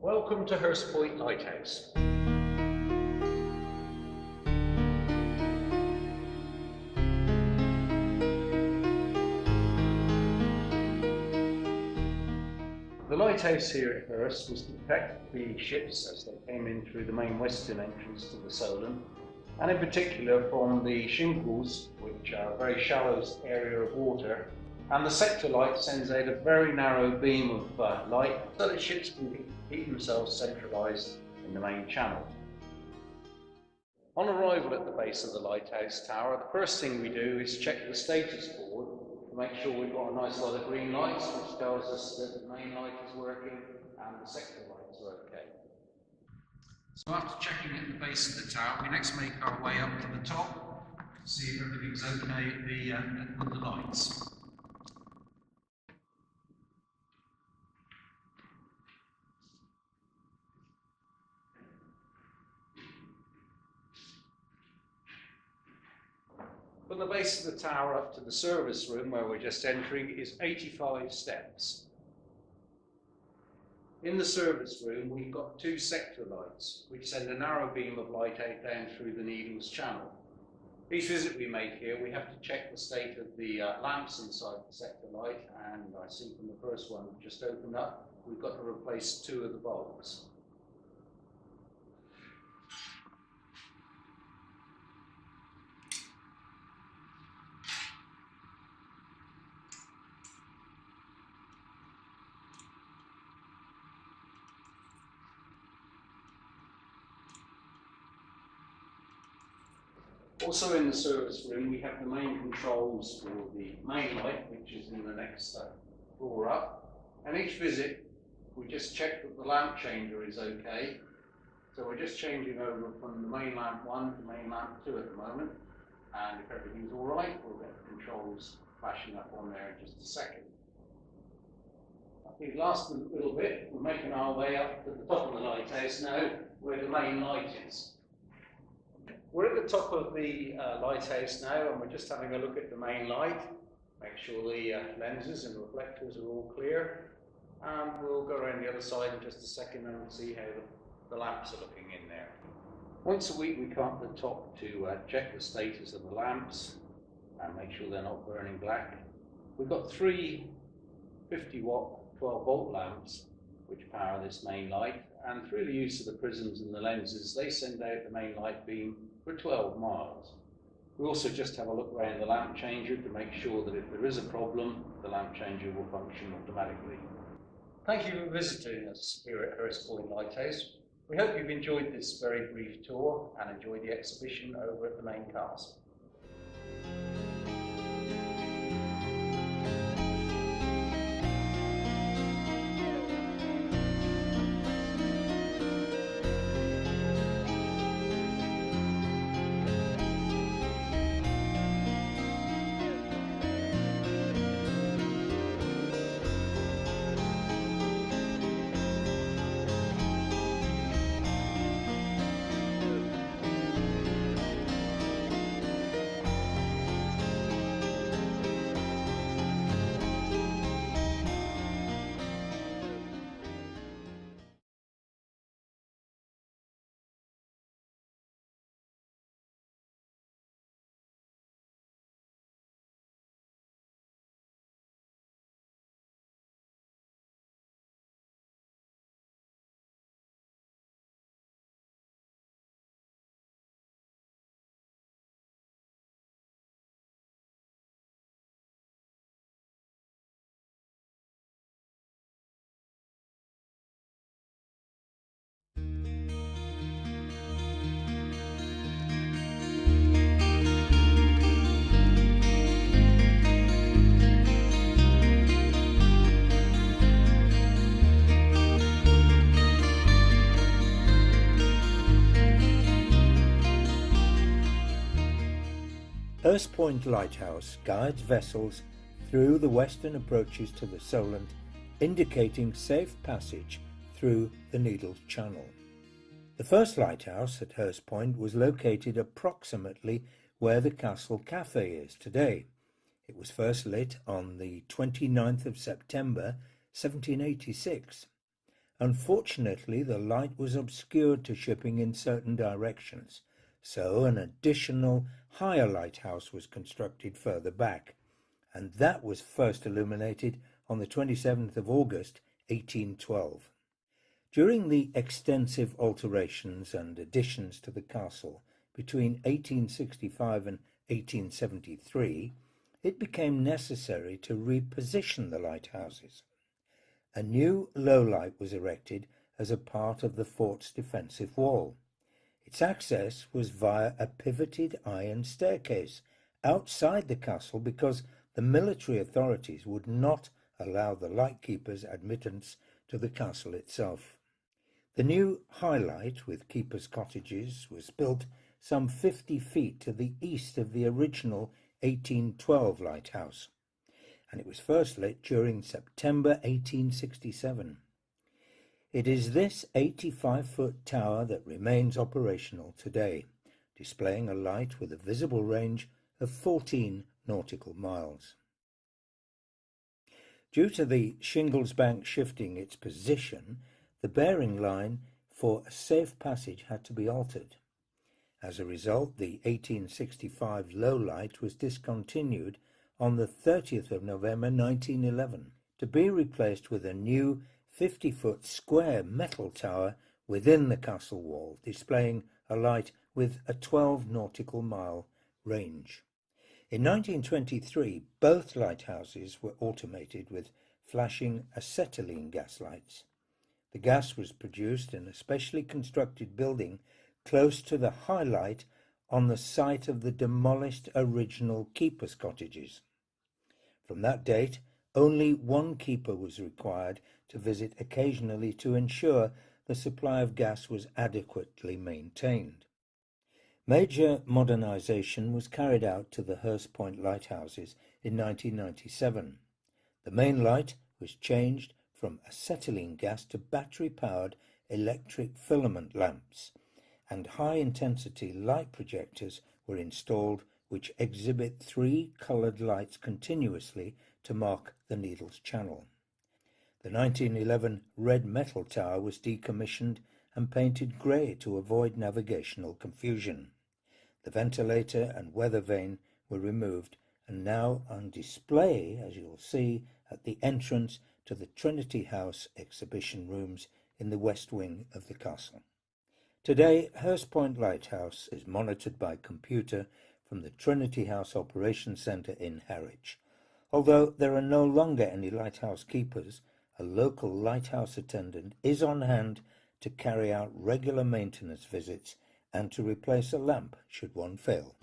Welcome to Hurst Point Lighthouse. The lighthouse here at Hurst was to protect the ships as they came in through the main western entrance to the Solent, and in particular from the shinkles, which are a very shallow area of water, and the sector light sends out a very narrow beam of light so that ships can keep themselves centralised in the main channel. On arrival at the base of the lighthouse tower, the first thing we do is check the status board to make sure we've got a nice lot of green lights, which tells us that the main light is working and the sector lights are okay. So after checking at the base of the tower, we next make our way up to the top to see if everything's okay with the lights. From the base of the tower up to the service room where we're just entering is 85 steps. In the service room we've got two sector lights which send a narrow beam of light out down through the Needles channel. Each visit we make here we have to check the state of the lamps inside the sector light, and I see from the first one just opened up we've got to replace two of the bulbs. Also in the service room we have the main controls for the main light, which is in the next floor up, and each visit we just check that the lamp changer is okay. So we're just changing over from the main lamp 1 to main lamp 2 at the moment, and if everything's alright we'll get the controls flashing up on there in just a second. I think last little bit we're making our way up to the top of the lighthouse now where the main light is. We're at the top of the lighthouse now, and we're just having a look at the main light, make sure the lenses and reflectors are all clear, and we'll go around the other side in just a second and see how the lamps are looking in there. Once a week we come up the top to check the status of the lamps and make sure they're not burning black. We've got three 50-watt 12-volt lamps which power this main light, and through the use of the prisms and the lenses they send out the main light beam for 12 miles. We also just have a look around the lamp changer to make sure that if there is a problem, the lamp changer will function automatically. Thank you for visiting us here at Hurst Point Lighthouse. We hope you've enjoyed this very brief tour and enjoyed the exhibition over at the main castle. Hurst Point Lighthouse guides vessels through the western approaches to the Solent, indicating safe passage through the Needles Channel. The first lighthouse at Hurst Point was located approximately where the Castle Cafe is today. It was first lit on the 29th of September 1786. Unfortunately, the light was obscured to shipping in certain directions, so an additional higher lighthouse was constructed further back, and that was first illuminated on the 27th of August 1812. During the extensive alterations and additions to the castle between 1865 and 1873, it became necessary to reposition the lighthouses. A new lowlight was erected as a part of the fort's defensive wall. Its access was via a pivoted iron staircase outside the castle because the military authorities would not allow the lightkeepers admittance to the castle itself. The new high light with keepers' cottages was built some 50 feet to the east of the original 1812 lighthouse, and it was first lit during September 1867. It is this 85-foot tower that remains operational today, displaying a light with a visible range of 14 nautical miles. Due to the shingles bank shifting its position, the bearing line for a safe passage had to be altered. As a result, the 1865 low light was discontinued on the 30th of November 1911 to be replaced with a new 50-foot square metal tower within the castle wall, displaying a light with a 12 nautical mile range. In 1923, both lighthouses were automated with flashing acetylene gas lights. The gas was produced in a specially constructed building close to the high light on the site of the demolished original keepers' cottages. From that date, only one keeper was required to visit occasionally to ensure the supply of gas was adequately maintained. Major modernization was carried out to the Hurst Point lighthouses in 1997. The main light was changed from acetylene gas to battery-powered electric filament lamps, and high-intensity light projectors were installed which exhibit 3 colored lights continuously to mark the needle's channel. The 1911 red metal tower was decommissioned and painted grey to avoid navigational confusion. The ventilator and weather vane were removed and now on display, as you'll see, at the entrance to the Trinity House exhibition rooms in the west wing of the castle. Today, Hurst Point Lighthouse is monitored by computer from the Trinity House Operations Centre in Harwich. Although there are no longer any lighthouse keepers, a local lighthouse attendant is on hand to carry out regular maintenance visits and to replace a lamp should one fail.